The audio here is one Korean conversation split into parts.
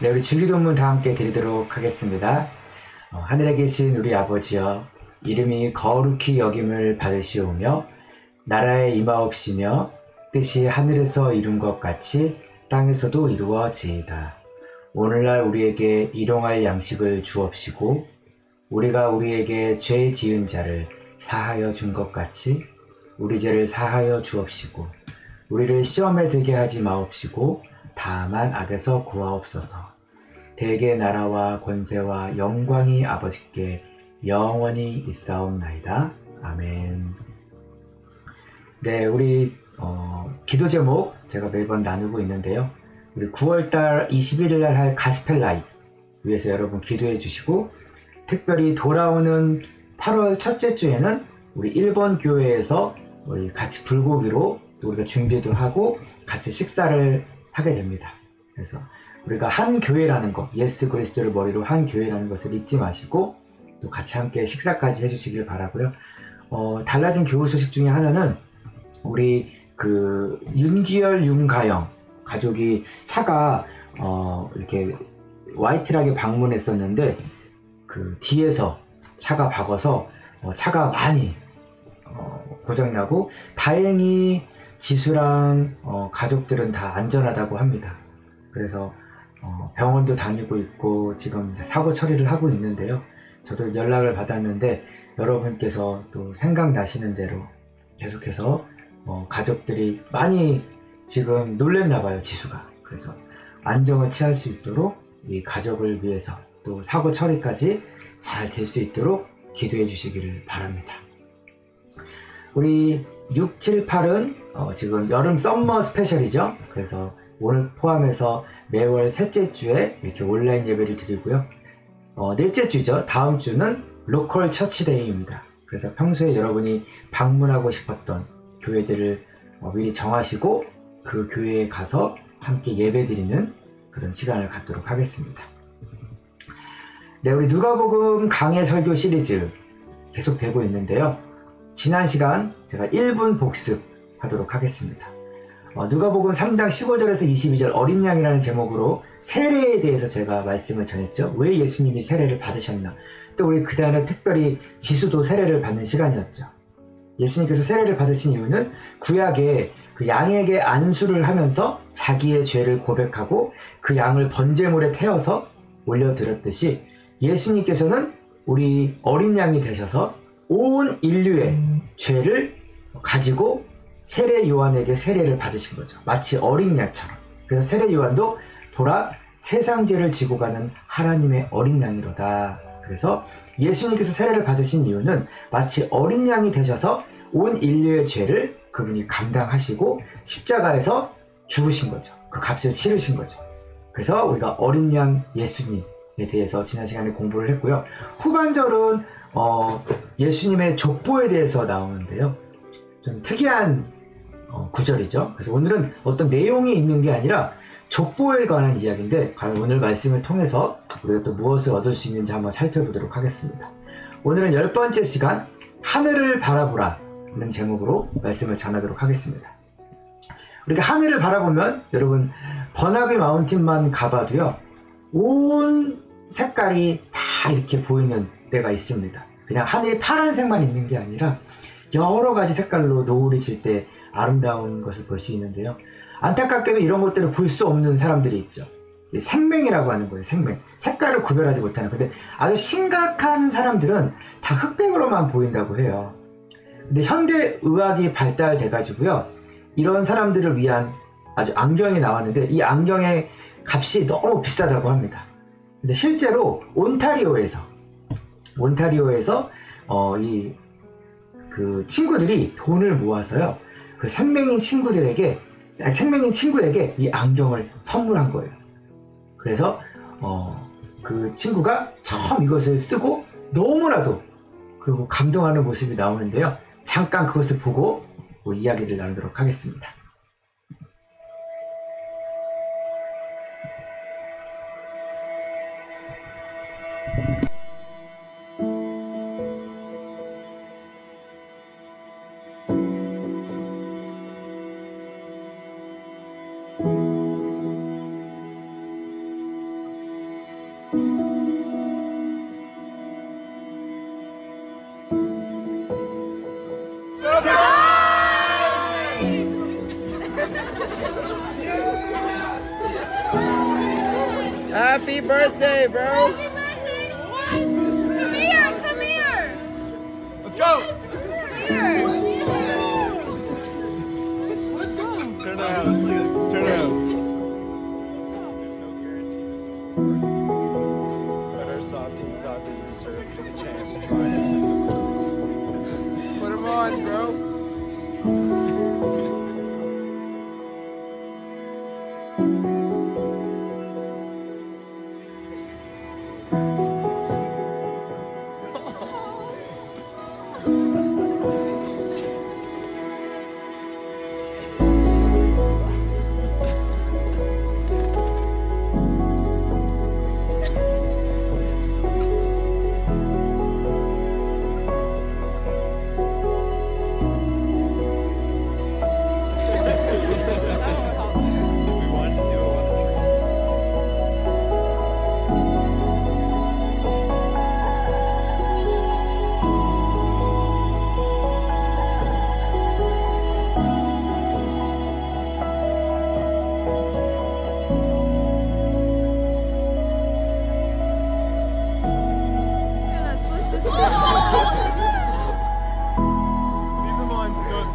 네, 우리 주기도문 다 함께 드리도록 하겠습니다. 하늘에 계신 우리 아버지여, 이름이 거룩히 여김을 받으시오며, 나라에 임하옵시며, 뜻이 하늘에서 이룬 것 같이 땅에서도 이루어지이다. 오늘날 우리에게 일용할 양식을 주옵시고, 우리가 우리에게 죄 지은 자를 사하여 준 것 같이 우리 죄를 사하여 주옵시고, 우리를 시험에 들게 하지 마옵시고, 다만 악에서 구하옵소서. 대개 나라와 권세와 영광이 아버지께 영원히 있사옵나이다. 아멘. 네, 우리 기도 제목 제가 매번 나누고 있는데요. 우리 9월달 21일 날 할 가스펠 라이브 위해서 여러분 기도해 주시고, 특별히 돌아오는 8월 첫째 주에는 우리 1번 교회에서 우리 같이 불고기로 우리가 준비도 하고 같이 식사를 하게 됩니다. 그래서 우리가 한 교회라는 것, 예수 그리스도를 머리로 한 교회라는 것을 잊지 마시고 또 같이 함께 식사까지 해주시길 바라고요. 달라진 교우 소식 중에 하나는 우리 그 윤기열, 윤가영 가족이 차가 이렇게 와이트락에 방문했었는데 그 뒤에서 차가 박아서 차가 많이 고장나고, 다행히 지수랑 가족들은 다 안전하다고 합니다. 그래서 병원도 다니고 있고 지금 사고 처리를 하고 있는데요. 저도 연락을 받았는데 여러분께서 또 생각나시는 대로 계속해서 가족들이 많이 지금 놀랬나 봐요, 지수가. 그래서 안정을 취할 수 있도록 이 가족을 위해서 또 사고 처리까지 잘 될 수 있도록 기도해 주시기를 바랍니다. 우리 6, 7, 8은 지금 여름 썸머 스페셜이죠. 그래서 오늘 포함해서 매월 셋째 주에 이렇게 온라인 예배를 드리고요. 넷째 주죠. 다음 주는 로컬 처치데이입니다. 그래서 평소에 여러분이 방문하고 싶었던 교회들을 미리 정하시고 그 교회에 가서 함께 예배 드리는 그런 시간을 갖도록 하겠습니다. 네, 우리 누가복음 강해 설교 시리즈 계속되고 있는데요. 지난 시간 제가 1분 복습하도록 하겠습니다. 누가복음 3장 15절에서 22절 어린 양이라는 제목으로 세례에 대해서 제가 말씀을 전했죠. 왜 예수님이 세례를 받으셨나. 또 우리 그날은 특별히 지수도 세례를 받는 시간이었죠. 예수님께서 세례를 받으신 이유는 구약에 그 양에게 안수를 하면서 자기의 죄를 고백하고 그 양을 번제물에 태워서 올려드렸듯이, 예수님께서는 우리 어린 양이 되셔서 온 인류의 죄를 가지고 세례 요한에게 세례를 받으신 거죠. 마치 어린 양처럼. 그래서 세례 요한도 보라, 세상 죄를 지고 가는 하나님의 어린 양이로다. 그래서 예수님께서 세례를 받으신 이유는 마치 어린 양이 되셔서 온 인류의 죄를 그분이 감당하시고 십자가에서 죽으신 거죠. 그 값을 치르신 거죠. 그래서 우리가 어린 양 예수님에 대해서 지난 시간에 공부를 했고요. 후반절은 예수님의 족보에 대해서 나오는데요. 좀 특이한 구절이죠. 그래서 오늘은 어떤 내용이 있는 게 아니라 족보에 관한 이야기인데, 과연 오늘 말씀을 통해서 우리가 또 무엇을 얻을 수 있는지 한번 살펴보도록 하겠습니다. 오늘은 10번째 시간, 하늘을 바라보라 는 제목으로 말씀을 전하도록 하겠습니다. 우리가 하늘을 바라보면 여러분 버나비 마운틴만 가봐도요, 온 색깔이 다 이렇게 보이는 데가 있습니다. 그냥 하늘이 파란색만 있는 게 아니라 여러 가지 색깔로 노을이 질 때 아름다운 것을 볼 수 있는데요. 안타깝게도 이런 것들을 볼 수 없는 사람들이 있죠. 생맹이라고 하는 거예요. 생맹. 색깔을 구별하지 못하는. 근데 아주 심각한 사람들은 다 흑백으로만 보인다고 해요. 근데 현대 의학이 발달돼 가지고요, 이런 사람들을 위한 아주 안경이 나왔는데 이 안경의 값이 너무 비싸다고 합니다. 근데 실제로 온타리오에서 이 그 친구들이 돈을 모아서요, 그 생명인 친구에게 이 안경을 선물한 거예요. 그래서 그 친구가 처음 이것을 쓰고 너무나도 그리고 감동하는 모습이 나오는데요. 잠깐 그것을 보고 이야기를 나누도록 하겠습니다. Happy birthday, bro! Happy birthday! Come here! Come here! Let's go! Here! Turn around. Turn around. Better softy, you thought that you deserved a chance to try it. Put him on, bro.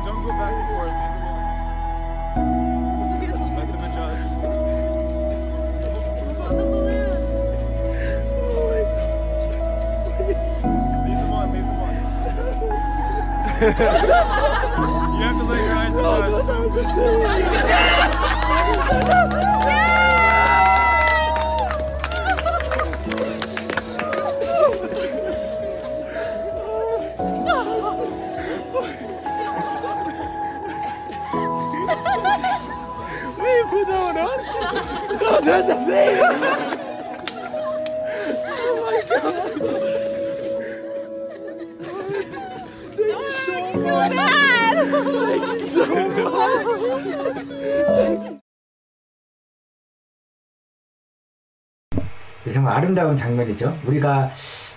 Don't go back and forth. Leave them on. Let them adjust. The balloons. Leave them on. You have to let your eyes Wait, put that one on? Those are the same! Oh my god! So bad! Thank you so much! 네, 정말 아름다운 장면이죠. 우리가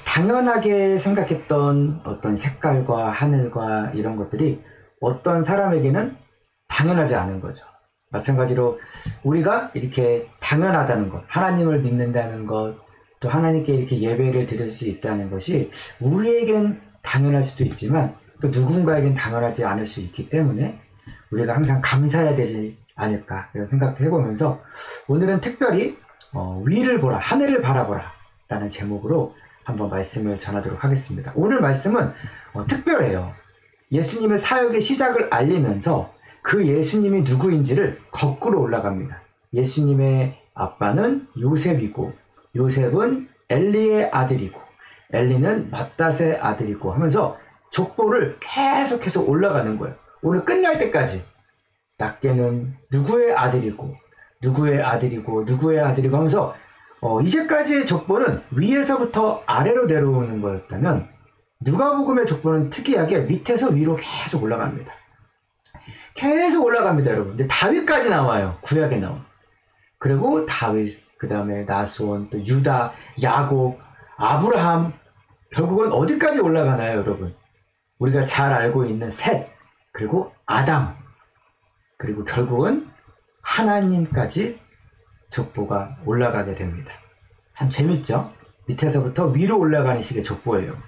당연하게 생각했던 어떤 색깔과 하늘과 이런 것들이 어떤 사람에게는 당연하지 않은 거죠. 마찬가지로 우리가 이렇게 당연하다는 것, 하나님을 믿는다는 것, 또 하나님께 이렇게 예배를 드릴 수 있다는 것이 우리에겐 당연할 수도 있지만 또 누군가에겐 당연하지 않을 수 있기 때문에 우리가 항상 감사해야 되지 않을까 이런 생각도 해보면서 오늘은 특별히 위를 보라, 하늘을 바라보라 라는 제목으로 한번 말씀을 전하도록 하겠습니다. 오늘 말씀은 특별해요. 예수님의 사역의 시작을 알리면서 그 예수님이 누구인지를 거꾸로 올라갑니다. 예수님의 아빠는 요셉이고 요셉은 엘리의 아들이고 엘리는 맏닷의 아들이고 하면서 족보를 계속해서 올라가는 거예요. 오늘 끝날 때까지 낮게는 누구의 아들이고 누구의 아들이고 누구의 아들이고 하면서 이제까지의 족보는 위에서부터 아래로 내려오는 거였다면 누가복음의 족보는 특이하게 밑에서 위로 계속 올라갑니다. 계속 올라갑니다, 여러분. 근데 다윗까지 나와요. 구약에 나온. 그리고 다윗, 그 다음에 나손, 또 유다, 야곱, 아브라함, 결국은 어디까지 올라가나요, 여러분? 우리가 잘 알고 있는 셋, 그리고 아담, 그리고 결국은 하나님까지 족보가 올라가게 됩니다. 참 재밌죠? 밑에서부터 위로 올라가는 식의 족보예요.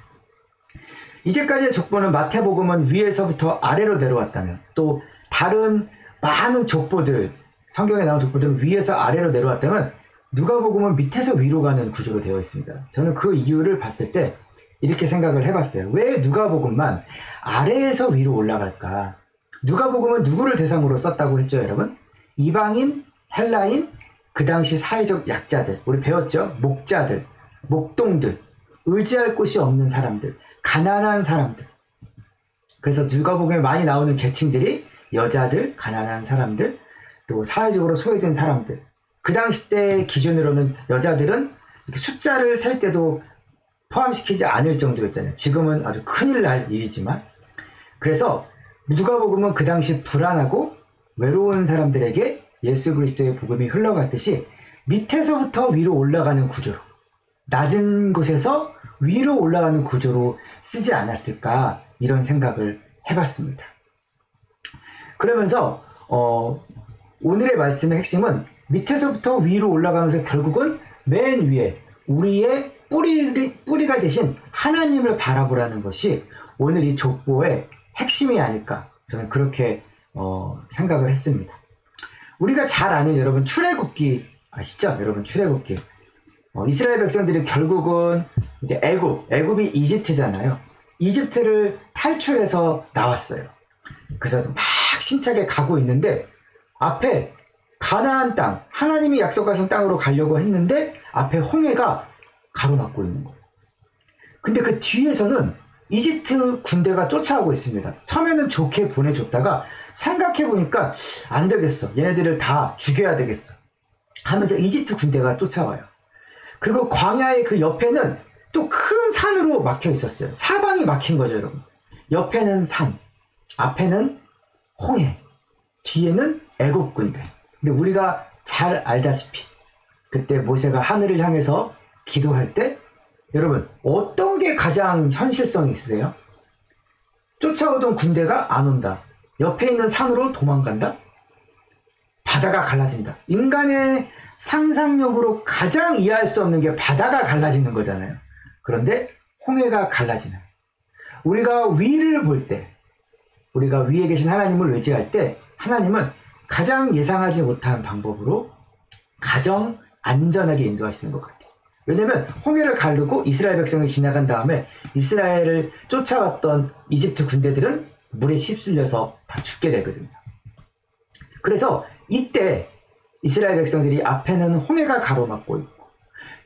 이제까지의 족보는 마태복음은 위에서부터 아래로 내려왔다면 또 다른 많은 족보들, 성경에 나온 족보들은 위에서 아래로 내려왔다면 누가복음은 밑에서 위로 가는 구조로 되어 있습니다. 저는 그 이유를 봤을 때 이렇게 생각을 해봤어요. 왜 누가복음만 아래에서 위로 올라갈까? 누가복음은 누구를 대상으로 썼다고 했죠, 여러분? 이방인, 헬라인, 그 당시 사회적 약자들, 우리 배웠죠? 목자들, 목동들, 의지할 곳이 없는 사람들, 가난한 사람들. 그래서 누가복음에 많이 나오는 계층들이 여자들, 가난한 사람들, 또 사회적으로 소외된 사람들. 그 당시 때 기준으로는 여자들은 이렇게 숫자를 셀 때도 포함시키지 않을 정도였잖아요. 지금은 아주 큰일 날 일이지만. 그래서 누가복음은 그 당시 불안하고 외로운 사람들에게 예수 그리스도의 복음이 흘러갔듯이 밑에서부터 위로 올라가는 구조로, 낮은 곳에서 위로 올라가는 구조로 쓰지 않았을까 이런 생각을 해봤습니다. 그러면서 오늘의 말씀의 핵심은 밑에서부터 위로 올라가면서 결국은 맨 위에 우리의 뿌리가 되신 하나님을 바라보라는 것이 오늘 이 족보의 핵심이 아닐까, 저는 그렇게 생각을 했습니다. 우리가 잘 아는 여러분 출애굽기 아시죠? 여러분 출애굽기. 이스라엘 백성들이 결국은 이제 애굽이 이집트잖아요. 이집트를 탈출해서 나왔어요. 그래서 막 힘차게 가고 있는데 앞에 가나안 땅, 하나님이 약속하신 땅으로 가려고 했는데 앞에 홍해가 가로막고 있는 거예요. 근데 그 뒤에서는 이집트 군대가 쫓아오고 있습니다. 처음에는 좋게 보내줬다가 생각해보니까 안 되겠어, 얘네들을 다 죽여야 되겠어 하면서 이집트 군대가 쫓아와요. 그리고 광야의 그 옆에는 또 큰 산으로 막혀 있었어요. 사방이 막힌 거죠, 여러분. 옆에는 산, 앞에는 홍해, 뒤에는 애굽 군대. 근데 우리가 잘 알다시피 그때 모세가 하늘을 향해서 기도할 때 여러분 어떤 게 가장 현실성이 있으세요? 쫓아오던 군대가 안 온다. 옆에 있는 산으로 도망간다. 바다가 갈라진다. 인간의 상상력으로 가장 이해할 수 없는 게 바다가 갈라지는 거잖아요. 그런데 홍해가 갈라지는, 우리가 위를 볼 때, 우리가 위에 계신 하나님을 의지할 때 하나님은 가장 예상하지 못한 방법으로 가장 안전하게 인도하시는 것 같아요. 왜냐면 홍해를 가르고 이스라엘 백성이 지나간 다음에 이스라엘을 쫓아왔던 이집트 군대들은 물에 휩쓸려서 다 죽게 되거든요. 그래서 이때 이스라엘 백성들이 앞에는 홍해가 가로막고 있고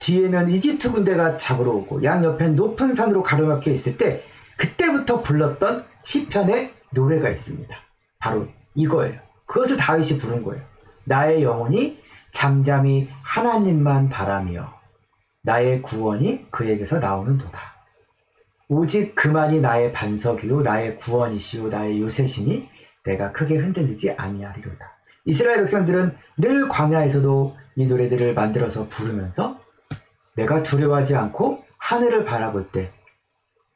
뒤에는 이집트 군대가 잡으러 오고 양옆엔 높은 산으로 가로막혀 있을 때 그때부터 불렀던 시편의 노래가 있습니다. 바로 이거예요. 그것을 다윗이 부른 거예요. 나의 영혼이 잠잠히 하나님만 바라며 나의 구원이 그에게서 나오는도다. 오직 그만이 나의 반석이요 나의 구원이시요 나의 요새시니 내가 크게 흔들리지 아니하리로다. 이스라엘 백성들은 늘 광야에서도 이 노래들을 만들어서 부르면서 내가 두려워하지 않고 하늘을 바라볼 때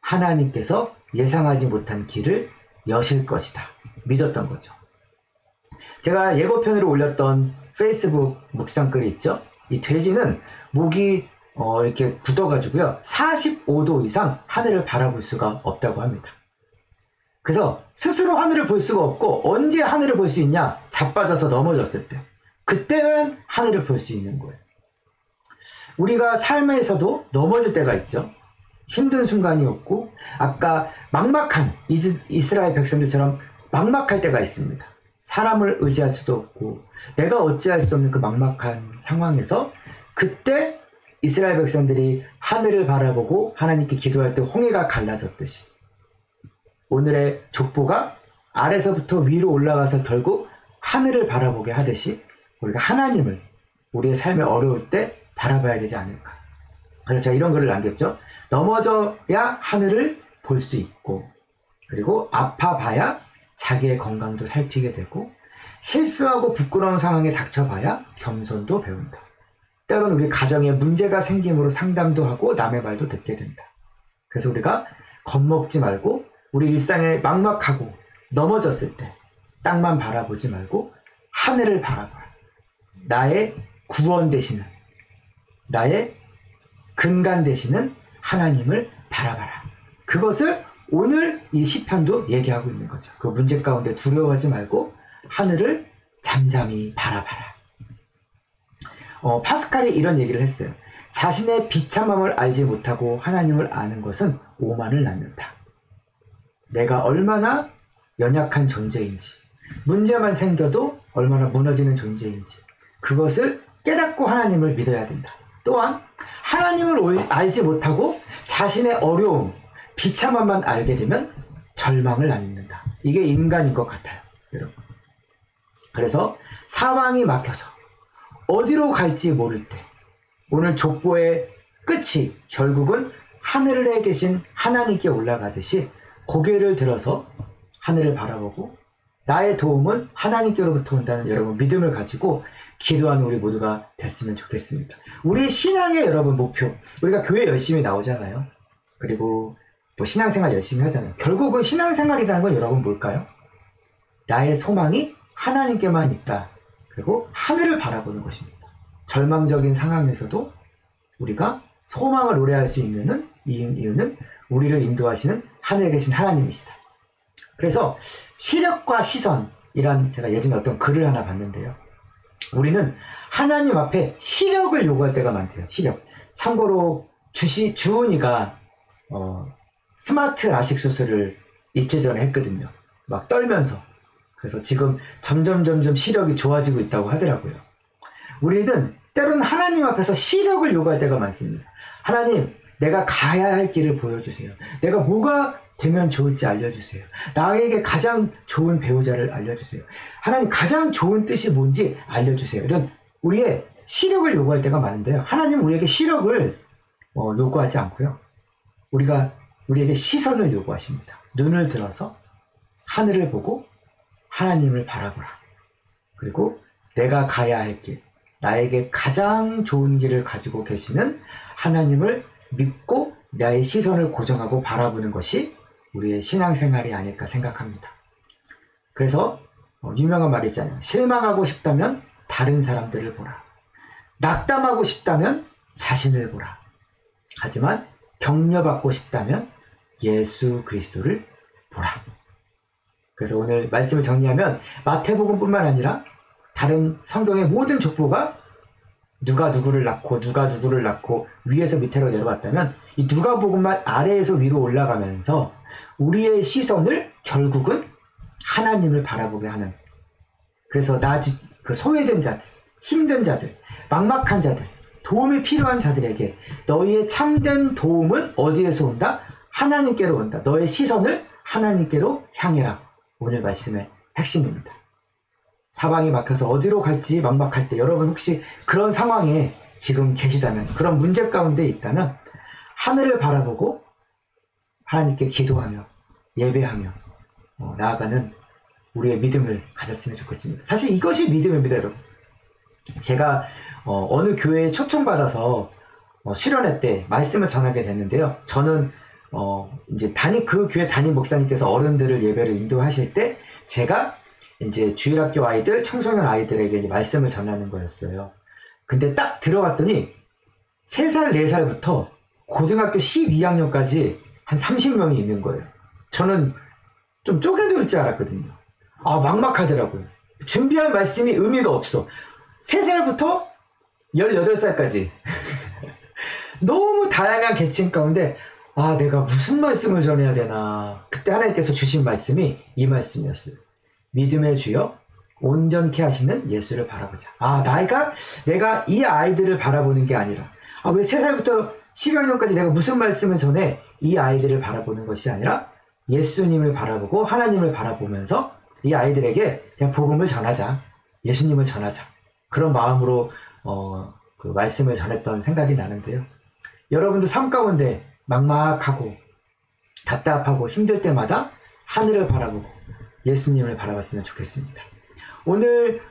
하나님께서 예상하지 못한 길을 여실 것이다 믿었던 거죠. 제가 예고편으로 올렸던 페이스북 묵상글이 있죠. 이 돼지는 목이 이렇게 굳어가지고요 45도 이상 하늘을 바라볼 수가 없다고 합니다. 그래서 스스로 하늘을 볼 수가 없고 언제 하늘을 볼 수 있냐? 자빠져서 넘어졌을 때, 그때만 하늘을 볼 수 있는 거예요. 우리가 삶에서도 넘어질 때가 있죠. 힘든 순간이 없고 아까 막막한 이스라엘 백성들처럼 막막할 때가 있습니다. 사람을 의지할 수도 없고 내가 어찌할 수 없는 그 막막한 상황에서 그때 이스라엘 백성들이 하늘을 바라보고 하나님께 기도할 때 홍해가 갈라졌듯이 오늘의 족보가 아래서부터 위로 올라가서 결국 하늘을 바라보게 하듯이 우리가 하나님을 우리의 삶에 어려울 때 바라봐야 되지 않을까. 그래서 제가 이런 글을 남겼죠. 넘어져야 하늘을 볼 수 있고 그리고 아파봐야 자기의 건강도 살피게 되고 실수하고 부끄러운 상황에 닥쳐봐야 겸손도 배운다. 때로는 우리 가정에 문제가 생김으로 상담도 하고 남의 말도 듣게 된다. 그래서 우리가 겁먹지 말고 우리 일상에 막막하고 넘어졌을 때 땅만 바라보지 말고 하늘을 바라봐라. 나의 구원 되시는, 나의 근간 되시는 하나님을 바라봐라. 그것을 오늘 이 시편도 얘기하고 있는 거죠. 그 문제 가운데 두려워하지 말고 하늘을 잠잠히 바라봐라. 파스칼이 이런 얘기를 했어요. 자신의 비참함을 알지 못하고 하나님을 아는 것은 오만을 낳는다. 내가 얼마나 연약한 존재인지, 문제만 생겨도 얼마나 무너지는 존재인지 그것을 깨닫고 하나님을 믿어야 된다. 또한 하나님을 알지 못하고 자신의 어려움, 비참함만 알게 되면 절망을 낳는다. 이게 인간인 것 같아요, 여러분. 그래서 사방이 막혀서 어디로 갈지 모를 때 오늘 족보의 끝이 결국은 하늘에 계신 하나님께 올라가듯이 고개를 들어서 하늘을 바라보고 나의 도움은 하나님께로부터 온다는 여러분 믿음을 가지고 기도하는 우리 모두가 됐으면 좋겠습니다. 우리 신앙의 여러분 목표, 우리가 교회 열심히 나오잖아요. 그리고 또 신앙생활 열심히 하잖아요. 결국은 신앙생활이라는 건 여러분 뭘까요? 나의 소망이 하나님께만 있다. 그리고 하늘을 바라보는 것입니다. 절망적인 상황에서도 우리가 소망을 노래할 수 있는 이유는 우리를 인도하시는 하늘에 계신 하나님이시다. 그래서 시력과 시선이란 제가 예전에 어떤 글을 하나 봤는데요. 우리는 하나님 앞에 시력을 요구할 때가 많대요. 시력. 참고로 주은이가 스마트 라식 수술을 이틀 전에 했거든요. 막 떨면서. 그래서 지금 점점 시력이 좋아지고 있다고 하더라고요. 우리는 때로는 하나님 앞에서 시력을 요구할 때가 많습니다. 하나님, 내가 가야 할 길을 보여주세요. 내가 뭐가 되면 좋을지 알려주세요. 나에게 가장 좋은 배우자를 알려주세요. 하나님, 가장 좋은 뜻이 뭔지 알려주세요. 이런 우리의 시력을 요구할 때가 많은데요. 하나님은 우리에게 시력을 요구하지 않고요. 우리에게 시선을 요구하십니다. 눈을 들어서 하늘을 보고 하나님을 바라보라. 그리고 내가 가야 할 길, 나에게 가장 좋은 길을 가지고 계시는 하나님을 믿고 나의 시선을 고정하고 바라보는 것이 우리의 신앙생활이 아닐까 생각합니다. 그래서 유명한 말이 있잖아요. 실망하고 싶다면 다른 사람들을 보라. 낙담하고 싶다면 자신을 보라. 하지만 격려받고 싶다면 예수 그리스도를 보라. 그래서 오늘 말씀을 정리하면 마태복음뿐만 아니라 다른 성경의 모든 족보가 누가 누구를 낳고 위에서 밑으로 내려왔다면 이 누가복음만 아래에서 위로 올라가면서 우리의 시선을 결국은 하나님을 바라보게 하는, 그래서 그 소외된 자들, 힘든 자들, 막막한 자들, 도움이 필요한 자들에게 너희의 참된 도움은 어디에서 온다? 하나님께로 온다. 너의 시선을 하나님께로 향해라. 오늘 말씀의 핵심입니다. 사방이 막혀서 어디로 갈지 막막할 때 여러분 혹시 그런 상황에 지금 계시다면, 그런 문제 가운데 있다면 하늘을 바라보고 하나님께 기도하며 예배하며 나아가는 우리의 믿음을 가졌으면 좋겠습니다. 사실 이것이 믿음입니다, 여러분. 제가 어느 교회에 초청받아서 수련회 때 말씀을 전하게 됐는데요. 저는 이제 그 교회 담임 목사님께서 어른들을 예배를 인도하실 때 제가 이제 주일학교 아이들, 청소년 아이들에게 이제 말씀을 전하는 거였어요. 근데 딱 들어갔더니 3살, 4살부터 고등학교 12학년까지 한 30명이 있는 거예요. 저는 좀 쪼개둘 줄 알았거든요. 막막하더라고요. 준비한 말씀이 의미가 없어. 3살부터 18살까지 너무 다양한 계층 가운데 내가 무슨 말씀을 전해야 되나. 그때 하나님께서 주신 말씀이 이 말씀이었어요. 믿음의 주여 온전케 하시는 예수를 바라보자. 내가 이 아이들을 바라보는 게 아니라 왜 3살부터 12학년까지 내가 무슨 말씀을 전해, 이 아이들을 바라보는 것이 아니라 예수님을 바라보고 하나님을 바라보면서 이 아이들에게 그냥 복음을 전하자, 예수님을 전하자, 그런 마음으로 그 말씀을 전했던 생각이 나는데요. 여러분도 삶 가운데 막막하고 답답하고 힘들 때마다 하늘을 바라보고 예수님을 바라봤으면 좋겠습니다. 오늘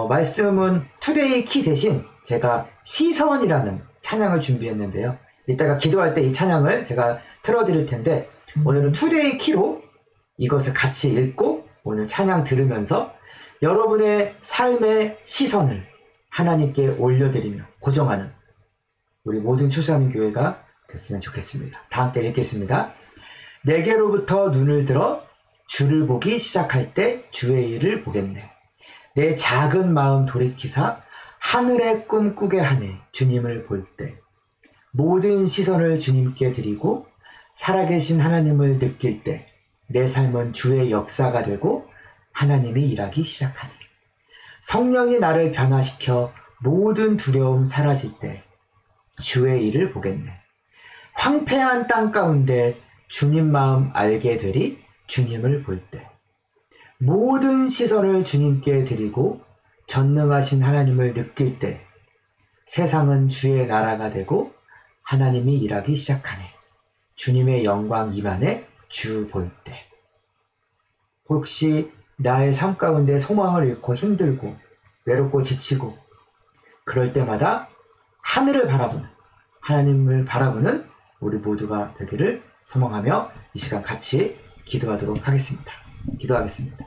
말씀은 투데이 키 대신 제가 시선이라는 찬양을 준비했는데요. 이따가 기도할 때 이 찬양을 제가 틀어드릴 텐데 오늘은 투데이 키로 이것을 같이 읽고 오늘 찬양 들으면서 여러분의 삶의 시선을 하나님께 올려드리며 고정하는 우리 모든 추수하는 교회가 됐으면 좋겠습니다. 다 함께 읽겠습니다. 내게로부터 눈을 들어 주를 보기 시작할 때 주의 일을 보겠네. 내 작은 마음 돌이키사 하늘의 꿈 꾸게 하네. 주님을 볼 때 모든 시선을 주님께 드리고 살아계신 하나님을 느낄 때 내 삶은 주의 역사가 되고 하나님이 일하기 시작하네. 성령이 나를 변화시켜 모든 두려움 사라질 때 주의 일을 보겠네. 황폐한 땅 가운데 주님 마음 알게 되리. 주님을 볼 때 모든 시선을 주님께 드리고 전능하신 하나님을 느낄 때 세상은 주의 나라가 되고 하나님이 일하기 시작하네. 주님의 영광 임하네. 주 볼 때. 혹시 나의 삶 가운데 소망을 잃고 힘들고 외롭고 지치고 그럴 때마다 하늘을 바라보는, 하나님을 바라보는 우리 모두가 되기를 소망하며 이 시간 같이 기도하도록 하겠습니다. 기도하겠습니다.